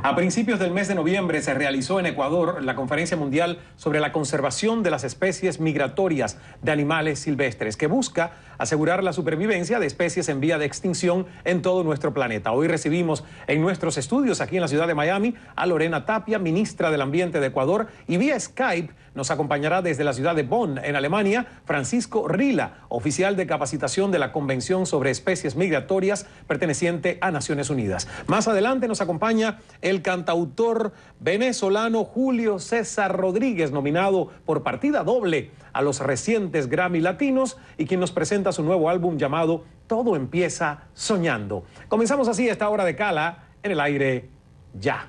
A principios del mes de noviembre se realizó en Ecuador la Conferencia Mundial sobre la Conservación de las Especies Migratorias de Animales Silvestres, que busca asegurar la supervivencia de especies en vía de extinción en todo nuestro planeta. Hoy recibimos en nuestros estudios aquí en la ciudad de Miami a Lorena Tapia, ministra del Ambiente de Ecuador, y vía Skype nos acompañará desde la ciudad de Bonn, en Alemania, Francisco Rila, oficial de capacitación de la Convención sobre Especies Migratorias perteneciente a Naciones Unidas. Más adelante nos acompaña el cantautor venezolano Julio César Rodríguez, nominado por partida doble a los recientes Grammy Latinos y quien nos presenta su nuevo álbum llamado Todo Empieza Soñando. Comenzamos así esta hora de Cala en el aire ya.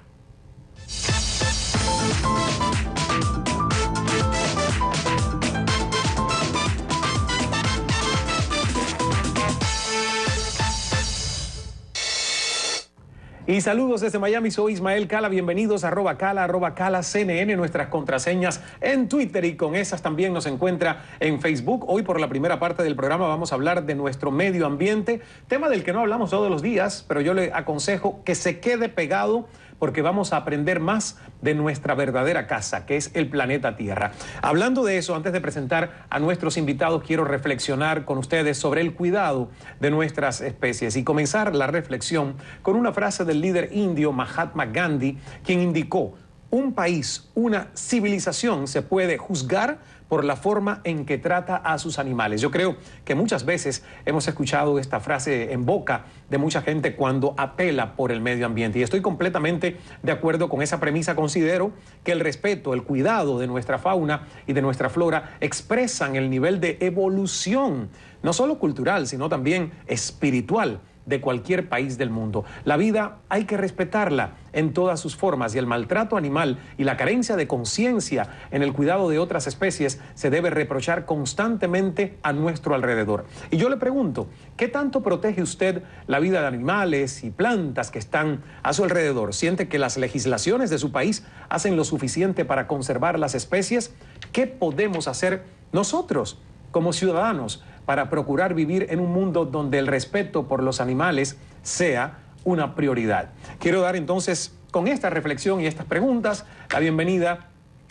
Y saludos desde Miami, soy Ismael Cala, bienvenidos a @Cala CNN, nuestras contraseñas en Twitter y con esas también nos encuentra en Facebook. Hoy por la primera parte del programa vamos a hablar de nuestro medio ambiente, tema del que no hablamos todos los días, pero yo le aconsejo que se quede pegado porque vamos a aprender más de nuestra verdadera casa, que es el planeta Tierra. Hablando de eso, antes de presentar a nuestros invitados, quiero reflexionar con ustedes sobre el cuidado de nuestras especies y comenzar la reflexión con una frase del líder indio Mahatma Gandhi, quien indicó: un país, una civilización se puede juzgar por la forma en que trata a sus animales. Yo creo que muchas veces hemos escuchado esta frase en boca de mucha gente cuando apela por el medio ambiente. Y estoy completamente de acuerdo con esa premisa. Considero que el respeto, el cuidado de nuestra fauna y de nuestra flora expresan el nivel de evolución, no solo cultural, sino también espiritual, de cualquier país del mundo. La vida hay que respetarla en todas sus formas y el maltrato animal y la carencia de conciencia en el cuidado de otras especies se debe reprochar constantemente a nuestro alrededor. Y yo le pregunto, ¿qué tanto protege usted la vida de animales y plantas que están a su alrededor? ¿Siente que las legislaciones de su país hacen lo suficiente para conservar las especies? ¿Qué podemos hacer nosotros como ciudadanos para procurar vivir en un mundo donde el respeto por los animales sea una prioridad? Quiero dar entonces, con esta reflexión y estas preguntas, la bienvenida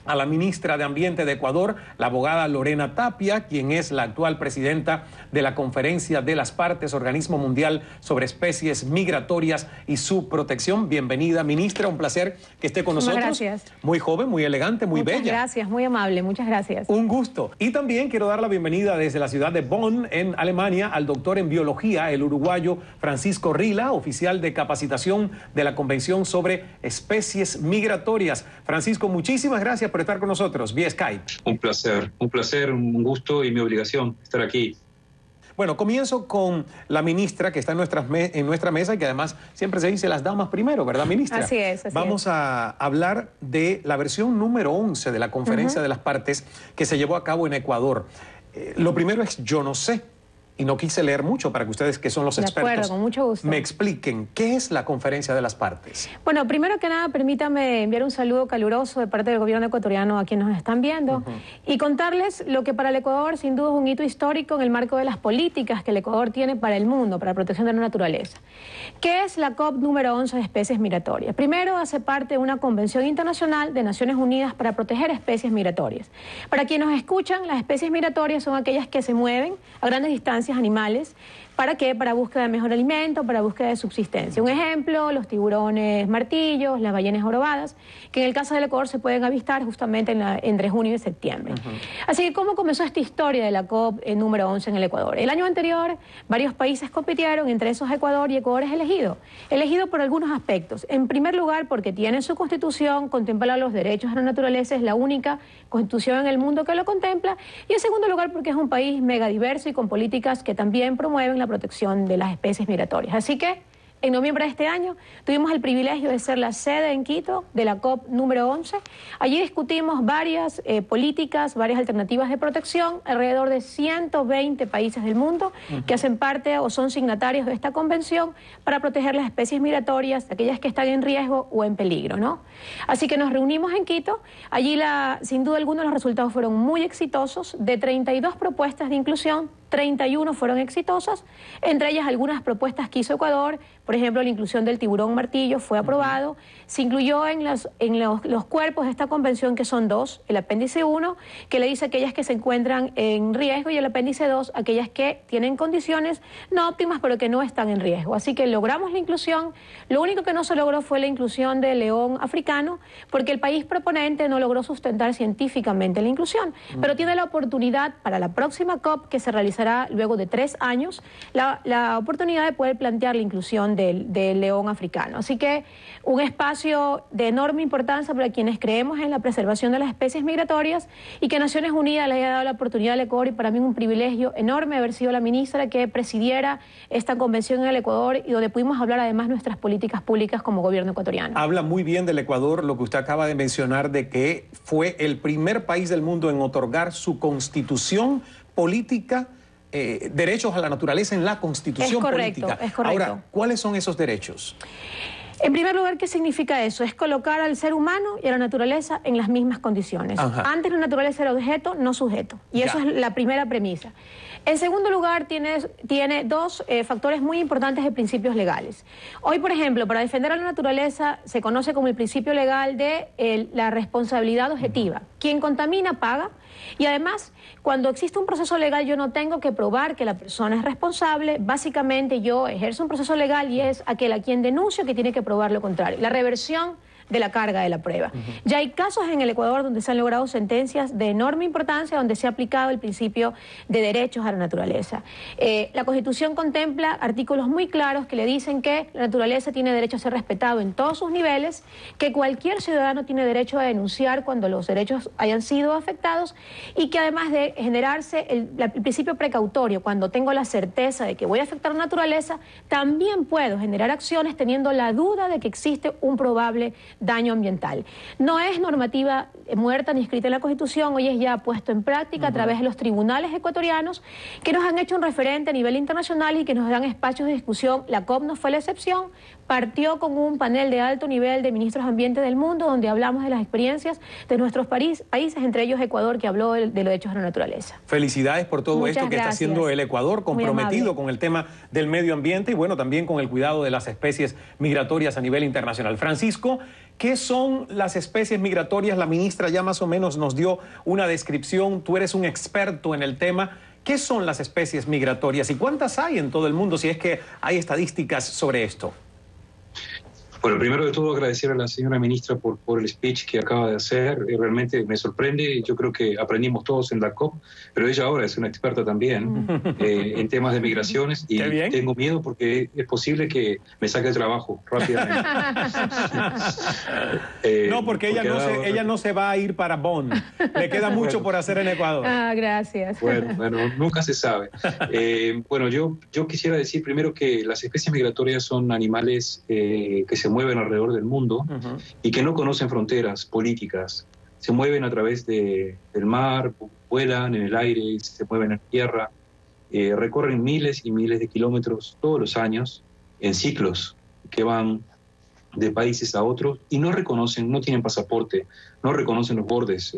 a la ministra de Ambiente de Ecuador, la abogada Lorena Tapia, quien es la actual presidenta de la Conferencia de las Partes, Organismo Mundial sobre Especies Migratorias y su Protección. Bienvenida, ministra, un placer que esté con nosotros. Gracias. Muy joven, muy elegante, muy bella. Muchas gracias, muy amable, muchas gracias. Un gusto. Y también quiero dar la bienvenida desde la ciudad de Bonn, en Alemania, al doctor en biología, el uruguayo Francisco Rila, oficial de capacitación de la Convención sobre Especies Migratorias. Francisco, muchísimas gracias por estar con nosotros vía Skype. Un placer, un gusto y mi obligación estar aquí. Bueno, comienzo con la ministra que está en nuestra mesa y que además siempre se dice las damas primero, ¿verdad, ministra? Así es. Vamos a hablar de la versión número 11 de la Conferencia de las Partes que se llevó a cabo en Ecuador. Lo primero es yo no sé. Y no quise leer mucho para que ustedes, que son los expertos, de acuerdo, con mucho gusto, me expliquen qué es la Conferencia de las Partes. Bueno, primero que nada, permítame enviar un saludo caluroso de parte del gobierno ecuatoriano a quienes nos están viendo y contarles lo que para el Ecuador sin duda es un hito histórico en el marco de las políticas que el Ecuador tiene para el mundo, para la protección de la naturaleza. ¿Qué es la COP número 11 de especies migratorias? Primero, hace parte de una convención internacional de Naciones Unidas para proteger especies migratorias. Para quienes nos escuchan, las especies migratorias son aquellas que se mueven a grandes distancias animales. ¿Para qué? Para búsqueda de mejor alimento, para búsqueda de subsistencia. Un ejemplo, los tiburones martillos, las ballenas jorobadas, que en el caso del Ecuador se pueden avistar justamente entre junio y septiembre. Así que, ¿cómo comenzó esta historia de la COP número 11 en el Ecuador? El año anterior, varios países compitieron, entre esos Ecuador, y Ecuador es elegido por algunos aspectos. En primer lugar, porque tiene su constitución, contempla los derechos de la naturaleza, es la única constitución en el mundo que lo contempla, y en segundo lugar, porque es un país megadiverso y con políticas que también promueven la protección de las especies migratorias. Así que, en noviembre de este año, tuvimos el privilegio de ser la sede en Quito de la COP número 11. Allí discutimos varias políticas, varias alternativas de protección, alrededor de 120 países del mundo que hacen parte o son signatarios de esta convención para proteger las especies migratorias, aquellas que están en riesgo o en peligro, ¿no? Así que nos reunimos en Quito. Allí, sin duda alguna, los resultados fueron muy exitosos. De 32 propuestas de inclusión, 31 fueron exitosas, entre ellas algunas propuestas que hizo Ecuador Por ejemplo, la inclusión del tiburón martillo fue aprobado. Se incluyó en los cuerpos de esta convención, que son dos: el apéndice 1, que le dice a aquellas que se encuentran en riesgo, y el apéndice 2, aquellas que tienen condiciones no óptimas pero que no están en riesgo. Así que logramos la inclusión. Lo único que no se logró fue la inclusión del león africano, porque el país proponente no logró sustentar científicamente la inclusión, pero tiene la oportunidad para la próxima COP, que se realizará luego de 3 años, la oportunidad de poder plantear la inclusión del león africano. Así que un espacio de enorme importancia para quienes creemos en la preservación de las especies migratorias, y que Naciones Unidas le haya dado la oportunidad al Ecuador, y para mí un privilegio enorme haber sido la ministra que presidiera esta convención en el Ecuador, y donde pudimos hablar además nuestras políticas públicas como gobierno ecuatoriano. Habla muy bien del Ecuador, lo que usted acaba de mencionar, de que fue el primer país del mundo en otorgar su constitución política, derechos a la naturaleza en la constitución política. Es correcto. Ahora, ¿cuáles son esos derechos? En primer lugar, ¿qué significa eso? Es colocar al ser humano y a la naturaleza en las mismas condiciones. Ajá. Antes la naturaleza era objeto, no sujeto. Y eso es la primera premisa. En segundo lugar, tiene dos factores muy importantes de principios legales. Hoy, por ejemplo, para defender a la naturaleza se conoce como el principio legal de la responsabilidad objetiva. Quien contamina paga. Y además, cuando existe un proceso legal, yo no tengo que probar que la persona es responsable. Básicamente yo ejerzo un proceso legal y es aquel a quien denuncio que tiene que probar lo contrario. La reversión de la carga de la prueba. Ya hay casos en el Ecuador donde se han logrado sentencias de enorme importancia, donde se ha aplicado el principio de derechos a la naturaleza. La Constitución contempla artículos muy claros que le dicen que la naturaleza tiene derecho a ser respetado en todos sus niveles, que cualquier ciudadano tiene derecho a denunciar cuando los derechos hayan sido afectados, y que además de generarse el principio precautorio, cuando tengo la certeza de que voy a afectar a la naturaleza, también puedo generar acciones teniendo la duda de que existe un probable daño ambiental. No es normativa muerta ni escrita en la Constitución, hoy es ya puesto en práctica a través de los tribunales ecuatorianos, que nos han hecho un referente a nivel internacional y que nos dan espacios de discusión. La COP no fue la excepción, partió con un panel de alto nivel de ministros de ambiente del mundo, donde hablamos de las experiencias de nuestros países, entre ellos Ecuador, que habló de los derechos a la naturaleza. Felicidades por todo esto que está haciendo el Ecuador, comprometido con el tema del medio ambiente y bueno, también con el cuidado de las especies migratorias a nivel internacional. Francisco, ¿qué son las especies migratorias? La ministra ya más o menos nos dio una descripción, tú eres un experto en el tema. ¿Qué son las especies migratorias y cuántas hay en todo el mundo, si es que hay estadísticas sobre esto? Bueno, primero de todo agradecer a la señora ministra por el speech que acaba de hacer. Realmente me sorprende. Yo creo que aprendimos todos en la COP, pero ella ahora es una experta también en temas de migraciones y tengo miedo porque es posible que me saque el trabajo rápidamente. No, porque ella no se va a ir para Bonn. Le queda mucho por hacer en Ecuador. Ah, gracias. Bueno, nunca se sabe. Bueno, yo quisiera decir primero que las especies migratorias son animales que se mueven alrededor del mundo y que no conocen fronteras políticas. Se mueven a través del mar, vuelan en el aire, se mueven en tierra, recorren miles y miles de kilómetros todos los años en ciclos que van de países a otros y no reconocen, no tienen pasaporte, no reconocen los bordes,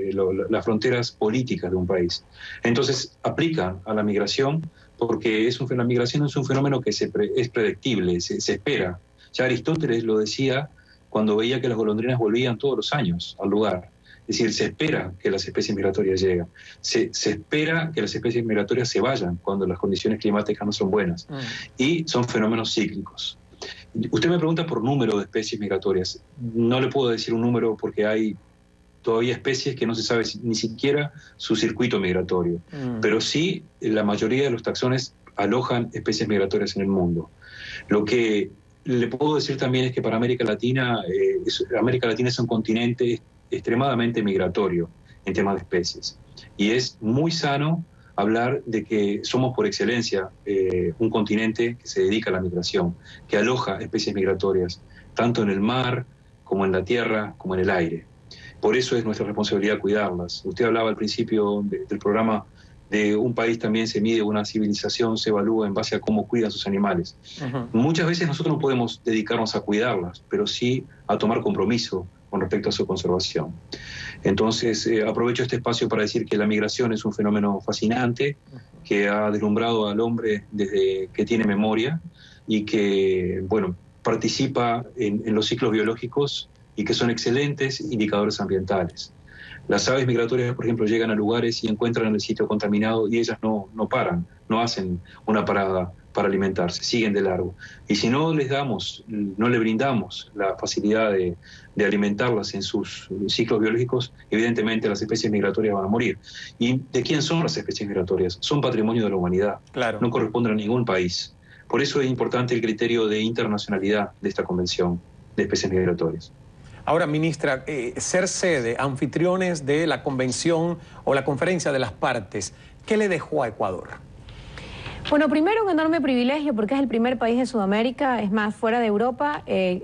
las fronteras políticas de un país. Entonces aplican a la migración porque la migración es un fenómeno que es predictible, se espera. Ya Aristóteles lo decía cuando veía que las golondrinas volvían todos los años al lugar. Es decir, se espera que las especies migratorias lleguen. Se espera que las especies migratorias se vayan cuando las condiciones climáticas no son buenas. Y son fenómenos cíclicos. Usted me pregunta por número de especies migratorias. No le puedo decir un número porque hay todavía especies que no se sabe ni siquiera su circuito migratorio. Pero sí, la mayoría de los taxones alojan especies migratorias en el mundo. Lo que le puedo decir también es que para América Latina es un continente extremadamente migratorio en temas de especies. Y es muy sano hablar de que somos por excelencia un continente que se dedica a la migración, que aloja especies migratorias, tanto en el mar, como en la tierra, como en el aire. Por eso es nuestra responsabilidad cuidarlas. Usted hablaba al principio del programa de un país también se mide, una civilización se evalúa en base a cómo cuidan sus animales. Muchas veces nosotros no podemos dedicarnos a cuidarlas, pero sí a tomar compromiso con respecto a su conservación. Entonces, aprovecho este espacio para decir que la migración es un fenómeno fascinante que ha deslumbrado al hombre desde que tiene memoria y que, bueno, participa en los ciclos biológicos y que son excelentes indicadores ambientales. Las aves migratorias, por ejemplo, llegan a lugares y encuentran el sitio contaminado y ellas no paran, no hacen una parada para alimentarse, siguen de largo. Y si no les brindamos la facilidad de alimentarlas en sus ciclos biológicos, evidentemente las especies migratorias van a morir. ¿Y de quién son las especies migratorias? Son patrimonio de la humanidad, claro. No corresponden a ningún país. Por eso es importante el criterio de internacionalidad de esta Convención de Especies Migratorias. Ahora, ministra, ser sede, anfitriones de la convención o la conferencia de las partes, ¿qué le dejó a Ecuador? Bueno, primero un enorme privilegio porque es el primer país de Sudamérica, es más, fuera de Europa,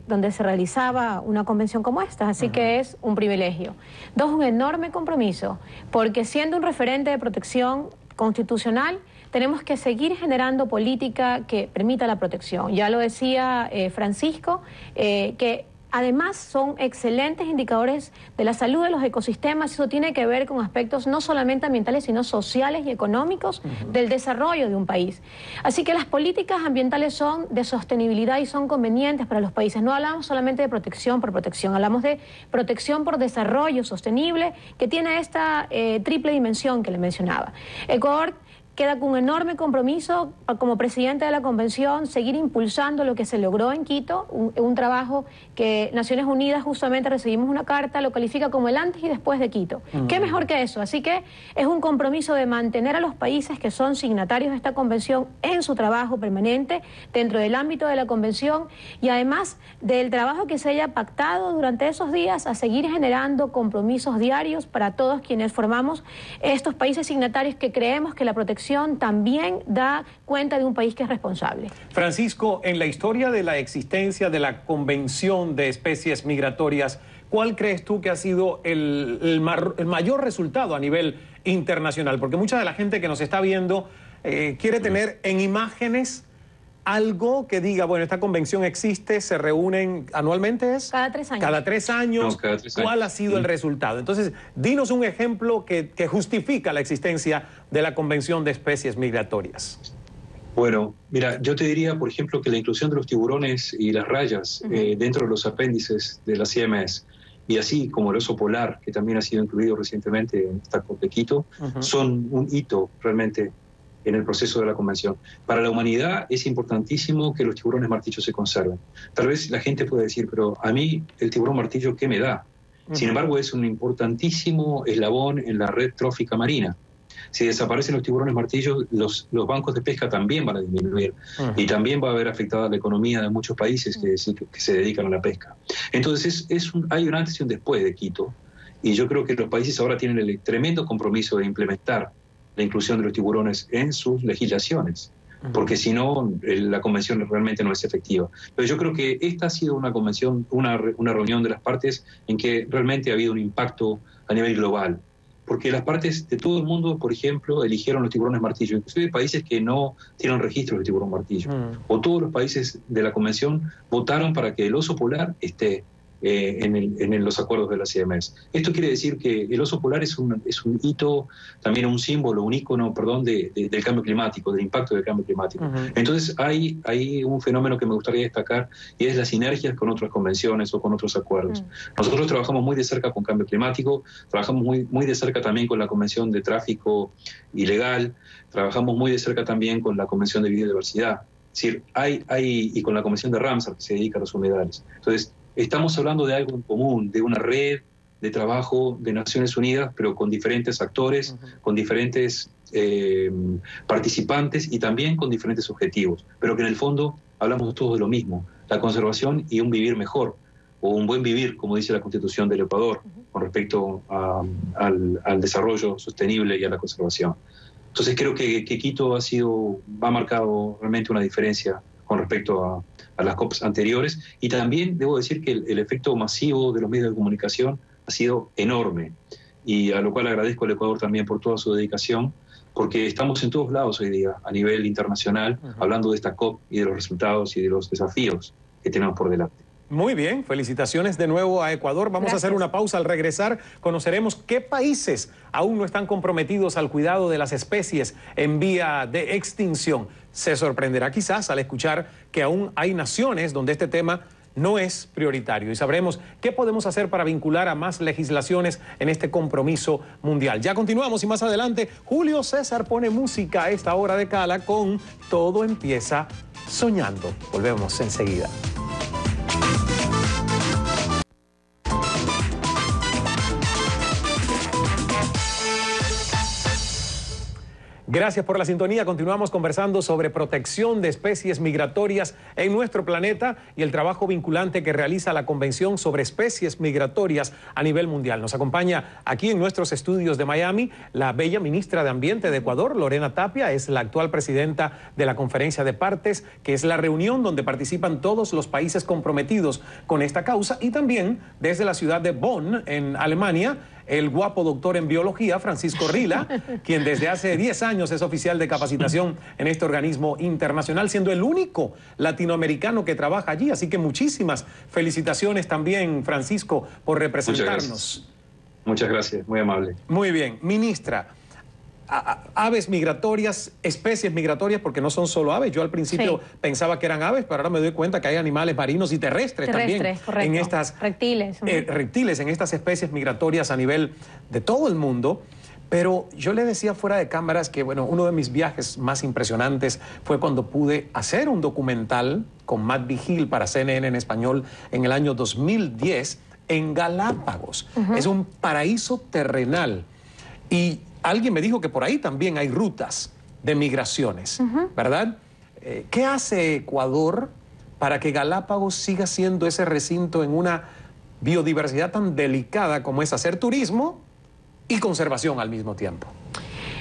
donde se realizaba una convención como esta, así que es un privilegio. Dos, un enorme compromiso, porque siendo un referente de protección constitucional, tenemos que seguir generando política que permita la protección. Ya lo decía Francisco, que además son excelentes indicadores de la salud de los ecosistemas. Eso tiene que ver con aspectos no solamente ambientales, sino sociales y económicos del desarrollo de un país. Así que las políticas ambientales son de sostenibilidad y son convenientes para los países. No hablamos solamente de protección por protección, hablamos de protección por desarrollo sostenible, que tiene esta triple dimensión que le mencionaba. Ecuador queda con un enorme compromiso como presidente de la convención, seguir impulsando lo que se logró en Quito, un trabajo que Naciones Unidas, justamente recibimos una carta, lo califica como el antes y después de Quito. ¿Qué mejor que eso? Así que es un compromiso de mantener a los países que son signatarios de esta convención en su trabajo permanente dentro del ámbito de la convención y además del trabajo que se haya pactado durante esos días a seguir generando compromisos diarios para todos quienes formamos estos países signatarios que creemos que la protección también da cuenta de un país que es responsable. Francisco, en la historia de la existencia de la Convención de Especies Migratorias, ¿cuál crees tú que ha sido el mayor resultado a nivel internacional? Porque mucha de la gente que nos está viendo quiere tener en imágenes algo que diga, bueno, esta convención existe, se reúnen anualmente, ¿es? Cada 3 años. Cada 3 años. No, cada 3 años. ¿Cuál ha sido el resultado? Entonces, dinos un ejemplo que justifica la existencia de la Convención de Especies Migratorias. Bueno, mira, yo te diría, por ejemplo, que la inclusión de los tiburones y las rayas dentro de los apéndices de la CMS, y así como el oso polar, que también ha sido incluido recientemente en esta COP de Quito, son un hito realmente en el proceso de la convención. Para la humanidad es importantísimo que los tiburones martillos se conserven. Tal vez la gente puede decir, pero a mí el tiburón martillo, ¿qué me da? Sin embargo, es un importantísimo eslabón en la red trófica marina. Si desaparecen los tiburones martillos, los bancos de pesca también van a disminuir y también va a haber afectada la economía de muchos países que se dedican a la pesca. Entonces, hay un antes y un después de Quito, y yo creo que los países ahora tienen el tremendo compromiso de implementar la inclusión de los tiburones en sus legislaciones, porque si no, la convención realmente no es efectiva. Pero yo creo que esta ha sido una convención, una reunión de las partes en que realmente ha habido un impacto a nivel global, porque las partes de todo el mundo, por ejemplo, eligieron los tiburones martillo, inclusive países que no tienen registro de tiburón martillo, o todos los países de la convención votaron para que el oso polar esté en los acuerdos de la CMS. Esto quiere decir que el oso polar es un hito, también un símbolo, un ícono, perdón, del cambio climático, del impacto del cambio climático. Entonces hay un fenómeno que me gustaría destacar y es las sinergias con otras convenciones o con otros acuerdos. Nosotros trabajamos muy de cerca con cambio climático, trabajamos muy de cerca también con la Convención de Tráfico Ilegal, trabajamos muy de cerca también con la Convención de Biodiversidad. Es decir, y con la Convención de Ramsar, que se dedica a los humedales. Entonces, estamos hablando de algo en común, de una red de trabajo de Naciones Unidas, pero con diferentes actores, con diferentes participantes y también con diferentes objetivos, pero que en el fondo hablamos todos de lo mismo, la conservación y un vivir mejor, o un buen vivir, como dice la Constitución del Ecuador, con respecto al desarrollo sostenible y a la conservación. Entonces creo que Quito ha marcado realmente una diferencia con respecto a las COPs anteriores, y también debo decir que el efecto masivo de los medios de comunicación ha sido enorme, y a lo cual agradezco al Ecuador también por toda su dedicación, porque estamos en todos lados hoy día, a nivel internacional, hablando de esta COP y de los resultados y de los desafíos que tenemos por delante. Muy bien, felicitaciones de nuevo a Ecuador. Vamos a hacer una pausa. Al regresar conoceremos qué países aún no están comprometidos al cuidado de las especies en vía de extinción. Se sorprenderá quizás al escuchar que aún hay naciones donde este tema no es prioritario, y sabremos qué podemos hacer para vincular a más legislaciones en este compromiso mundial. Ya continuamos y más adelante Julio César pone música a esta hora de Cala con Todo Empieza Soñando. Volvemos enseguida. Gracias por la sintonía. Continuamos conversando sobre protección de especies migratorias en nuestro planeta y el trabajo vinculante que realiza la Convención sobre Especies Migratorias a nivel mundial. Nos acompaña aquí en nuestros estudios de Miami la bella ministra de Ambiente de Ecuador, Lorena Tapia, es la actual presidenta de la Conferencia de Partes, que es la reunión donde participan todos los países comprometidos con esta causa, y también desde la ciudad de Bonn, en Alemania, el guapo doctor en biología, Francisco Rila, quien desde hace 10 años es oficial de capacitación en este organismo internacional, siendo el único latinoamericano que trabaja allí. Así que muchísimas felicitaciones también, Francisco, por representarnos. Muchas gracias, muy amable. Muy bien, ministra. Aves migratorias, especies migratorias, porque no son solo aves. Yo al principio pensaba que eran aves, pero ahora me doy cuenta que hay animales marinos y terrestres también. Correcto. En estas reptiles. Reptiles, en estas especies migratorias a nivel de todo el mundo. Pero yo le decía fuera de cámaras que, bueno, uno de mis viajes más impresionantes fue cuando pude hacer un documental con Matt Vigil para CNN en español en el año 2010 en Galápagos. Es un paraíso terrenal. Y alguien me dijo que por ahí también hay rutas de migraciones, ¿verdad? ¿Qué hace Ecuador para que Galápagos siga siendo ese recinto en una biodiversidad tan delicada como es hacer turismo y conservación al mismo tiempo?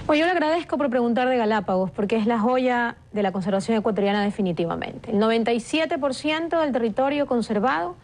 Pues yo le agradezco por preguntar de Galápagos, porque es la joya de la conservación ecuatoriana definitivamente. El 97% del territorio conservado,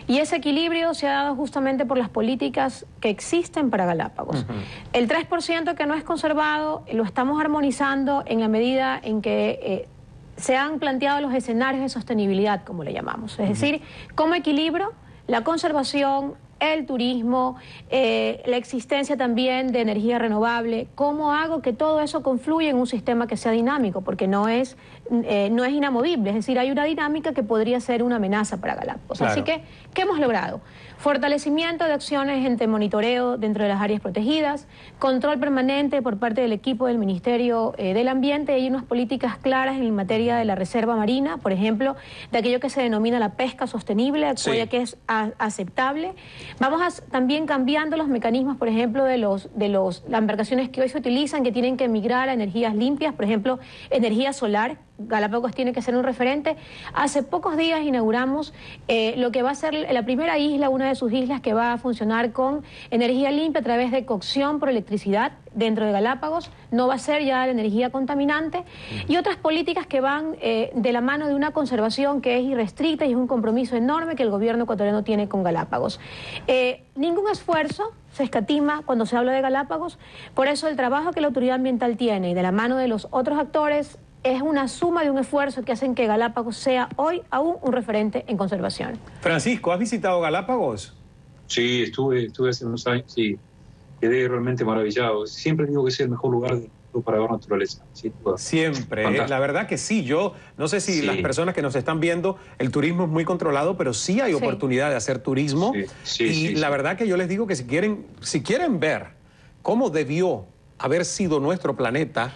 y ese equilibrio se ha dado justamente por las políticas que existen para Galápagos. El 3% que no es conservado lo estamos armonizando en la medida en que se han planteado los escenarios de sostenibilidad, como le llamamos. Es decir, cómo equilibro la conservación, el turismo, la existencia también de energía renovable, cómo hago que todo eso confluya en un sistema que sea dinámico, porque no es inamovible, es decir, hay una dinámica que podría ser una amenaza para Galápagos. Claro. Así que, ¿qué hemos logrado? Fortalecimiento de acciones entre monitoreo dentro de las áreas protegidas, control permanente por parte del equipo del Ministerio del Ambiente, y unas políticas claras en materia de la reserva marina, por ejemplo, de aquello que se denomina la pesca sostenible, aquella que es aceptable. Vamos también cambiando los mecanismos, por ejemplo, de las embarcaciones que hoy se utilizan, que tienen que migrar a energías limpias, por ejemplo, energía solar. Galápagos tiene que ser un referente. Hace pocos días inauguramos lo que va a ser la primera isla, una de sus islas, que va a funcionar con energía limpia a través de cocción por electricidad dentro de Galápagos. No va a ser ya la energía contaminante. Y otras políticas que van de la mano de una conservación que es irrestricta y es un compromiso enorme que el gobierno ecuatoriano tiene con Galápagos. Ningún esfuerzo se escatima cuando se habla de Galápagos. Por eso el trabajo que la autoridad ambiental tiene y de la mano de los otros actores es una suma de un esfuerzo que hacen que Galápagos sea hoy aún un referente en conservación. Francisco, ¿has visitado Galápagos? Sí, estuve hace unos años y quedé realmente maravillado. Siempre digo que es el mejor lugar del mundo para ver naturaleza. Siempre, la verdad que sí. Yo no sé si las personas que nos están viendo, el turismo es muy controlado, pero sí hay oportunidad de hacer turismo. La verdad que yo les digo que si quieren ver cómo debió haber sido nuestro planeta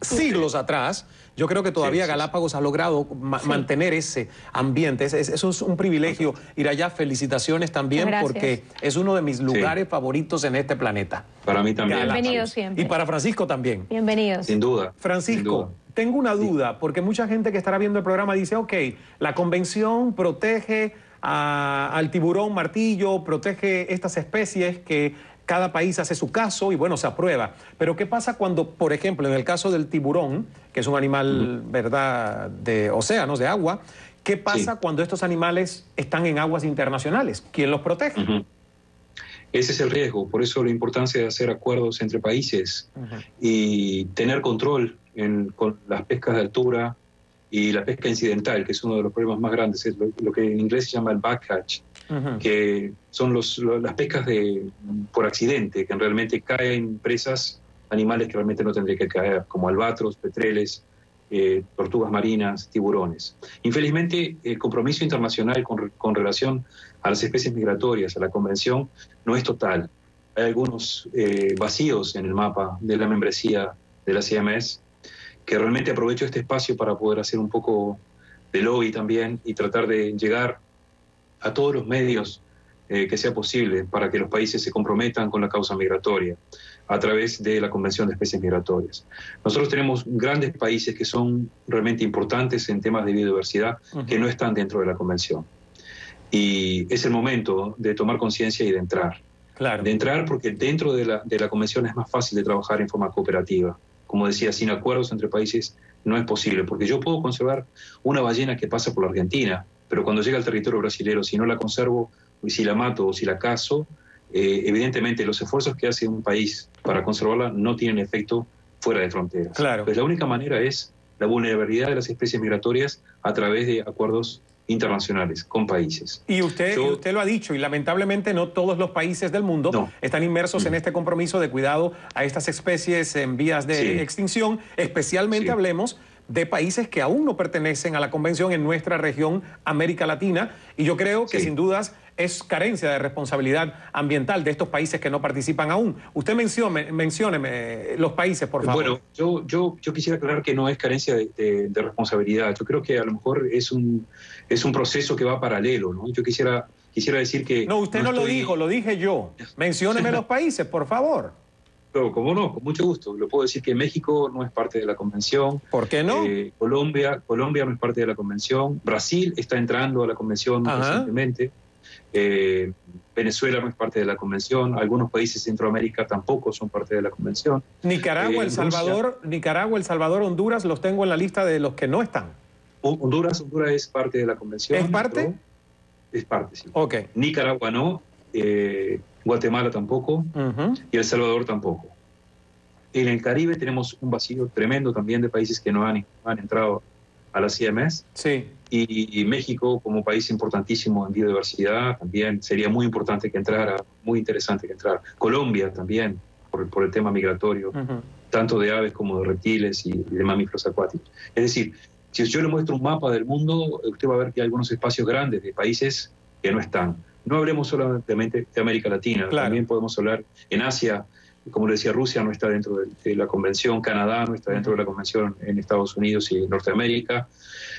siglos atrás, yo creo que todavía Galápagos ha logrado mantener ese ambiente. Eso es un privilegio ir allá. Felicitaciones también, porque es uno de mis lugares favoritos en este planeta. Para mí también. Bienvenido siempre. Y para Francisco también. Bienvenidos. Sin duda. Francisco, tengo una duda, porque mucha gente que estará viendo el programa dice, ok, la convención protege al tiburón martillo, protege estas especies que cada país hace su caso y bueno, se aprueba. Pero ¿qué pasa cuando, por ejemplo, en el caso del tiburón, que es un animal, ¿verdad?, de océanos, de agua, ¿qué pasa cuando estos animales están en aguas internacionales? ¿Quién los protege? Ese es el riesgo, por eso la importancia de hacer acuerdos entre países y tener control con las pescas de altura, y la pesca incidental, que es uno de los problemas más grandes, es lo que en inglés se llama el backcatch, que son las pescas por accidente, que realmente caen presas, animales que realmente no tendrían que caer, como albatros, petreles, tortugas marinas, tiburones. Infelizmente, el compromiso internacional con relación a las especies migratorias, a la convención, no es total. Hay algunos vacíos en el mapa de la membresía de la CMS, que realmente aprovecho este espacio para poder hacer un poco de lobby también y tratar de llegar a todos los medios que sea posible para que los países se comprometan con la causa migratoria a través de la Convención de Especies Migratorias. Nosotros tenemos grandes países que son realmente importantes en temas de biodiversidad que no están dentro de la Convención. Y es el momento de tomar conciencia y de entrar. Claro. De entrar porque dentro de la Convención es más fácil de trabajar en forma cooperativa. Como decía, sin acuerdos entre países no es posible, porque yo puedo conservar una ballena que pasa por la Argentina, pero cuando llega al territorio brasilero, si no la conservo, si la mato o si la cazo, evidentemente los esfuerzos que hace un país para conservarla no tienen efecto fuera de fronteras. Claro. Pues la única manera es la vulnerabilidad de las especies migratorias a través de acuerdos internacionales con países. Y usted lo ha dicho, y lamentablemente no todos los países del mundo están inmersos en este compromiso de cuidado a estas especies en vías de extinción. Especialmente hablemos de países que aún no pertenecen a la convención en nuestra región, América Latina, y yo creo que sin dudas es carencia de responsabilidad ambiental de estos países que no participan aún. Usted mencióneme los países, por favor. Bueno, yo quisiera aclarar que no es carencia de responsabilidad. Yo creo que a lo mejor es un proceso que va paralelo, ¿no? Yo quisiera decir que... No, usted no lo dijo, lo dije yo. Mencióneme los países, por favor. Pero, ¿cómo no? Con mucho gusto. Le puedo decir que México no es parte de la convención. ¿Por qué no? Colombia no es parte de la convención. Brasil está entrando a la convención recientemente. Venezuela no es parte de la convención. Algunos países de Centroamérica tampoco son parte de la convención. Nicaragua, El Salvador, Honduras, los tengo en la lista de los que no están. Honduras es parte de la convención. ¿Es parte? Es parte, sí. Ok. Nicaragua no. Guatemala tampoco, y El Salvador tampoco. En el Caribe tenemos un vacío tremendo también de países que no han entrado a la CMS. Sí. Y México, como país importantísimo en biodiversidad, también sería muy importante que entrara, muy interesante que entrara. Colombia también, por el tema migratorio, tanto de aves como de reptiles y de mamíferos acuáticos. Es decir, si yo le muestro un mapa del mundo, usted va a ver que hay algunos espacios grandes de países que no están. No hablemos solamente de América Latina, también podemos hablar en Asia, como le decía, Rusia no está dentro de la convención, Canadá no está dentro de la convención en Estados Unidos y Norteamérica,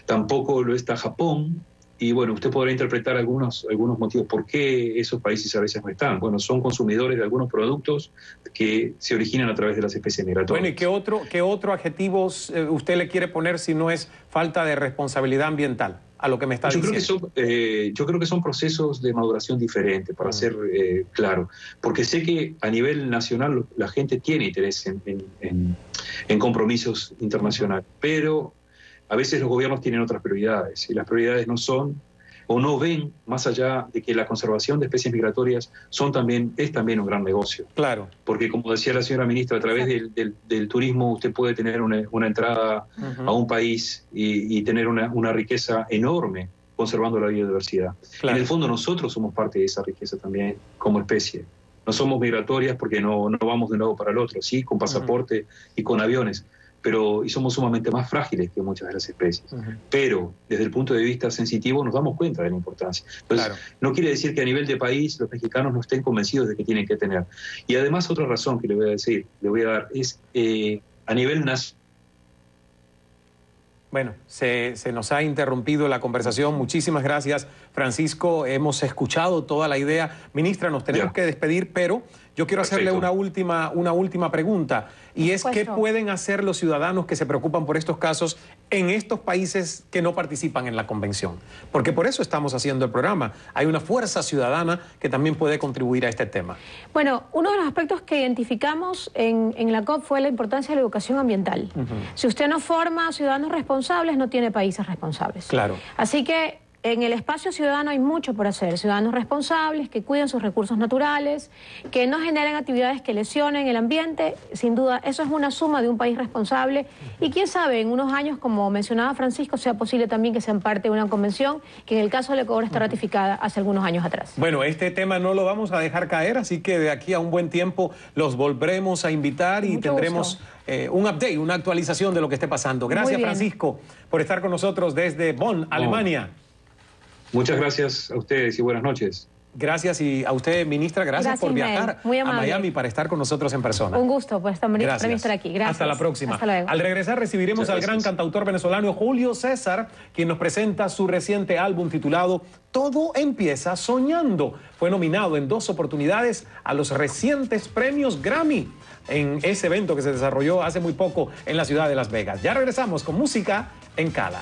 tampoco lo está Japón, y bueno, usted podrá interpretar algunos motivos por qué esos países a veces no están. Bueno, son consumidores de algunos productos que se originan a través de las especies migratorias. Bueno, ¿y qué otro adjetivo usted le quiere poner si no es falta de responsabilidad ambiental a lo que me está diciendo? Yo creo que son procesos de maduración diferentes, para ser claro. Porque sé que a nivel nacional la gente tiene interés en compromisos internacionales, pero a veces los gobiernos tienen otras prioridades, y las prioridades no son o no ven más allá de que la conservación de especies migratorias es también un gran negocio. Claro. Porque, como decía la señora ministra, a través del turismo usted puede tener una entrada a un país y tener una riqueza enorme conservando la biodiversidad. Claro. En el fondo nosotros somos parte de esa riqueza también como especie. No somos migratorias porque no vamos de un lado para el otro, sí, con pasaporte y con aviones. Y somos sumamente más frágiles que muchas de las especies. Pero desde el punto de vista sensitivo nos damos cuenta de la importancia. Entonces, no quiere decir que a nivel de país los mexicanos no estén convencidos de que tienen que tener. Y además otra razón que le voy a dar, es a nivel nacional. Bueno, se nos ha interrumpido la conversación. Muchísimas gracias, Francisco. Hemos escuchado toda la idea. Ministra, nos tenemos que despedir, pero yo quiero hacerle una última pregunta. Y es, ¿qué pueden hacer los ciudadanos que se preocupan por estos casos en estos países que no participan en la convención? Porque por eso estamos haciendo el programa. Hay una fuerza ciudadana que también puede contribuir a este tema. Bueno, uno de los aspectos que identificamos en la COP fue la importancia de la educación ambiental. Si usted no forma ciudadanos responsables, no tiene países responsables. Claro. Así que en el espacio ciudadano hay mucho por hacer. Ciudadanos responsables, que cuiden sus recursos naturales, que no generen actividades que lesionen el ambiente. Sin duda, eso es una suma de un país responsable. Y quién sabe, en unos años, como mencionaba Francisco, sea posible también que sean parte de una convención que en el caso del Ecuador está ratificada hace algunos años atrás. Bueno, este tema no lo vamos a dejar caer, así que de aquí a un buen tiempo los volveremos a invitar y tendremos un update, una actualización de lo que esté pasando. Gracias, Francisco, por estar con nosotros desde Bonn, Alemania. Muchas gracias a ustedes y buenas noches. Gracias, y a usted, ministra, gracias por viajar a Miami para estar con nosotros en persona. Un gusto, pues, también estar aquí. Gracias. Hasta la próxima. Hasta luego. Al regresar recibiremos al gran cantautor venezolano Julio César, quien nos presenta su reciente álbum titulado Todo empieza soñando. Fue nominado en 2 oportunidades a los recientes premios Grammy en ese evento que se desarrolló hace muy poco en la ciudad de Las Vegas. Ya regresamos con música en Cala.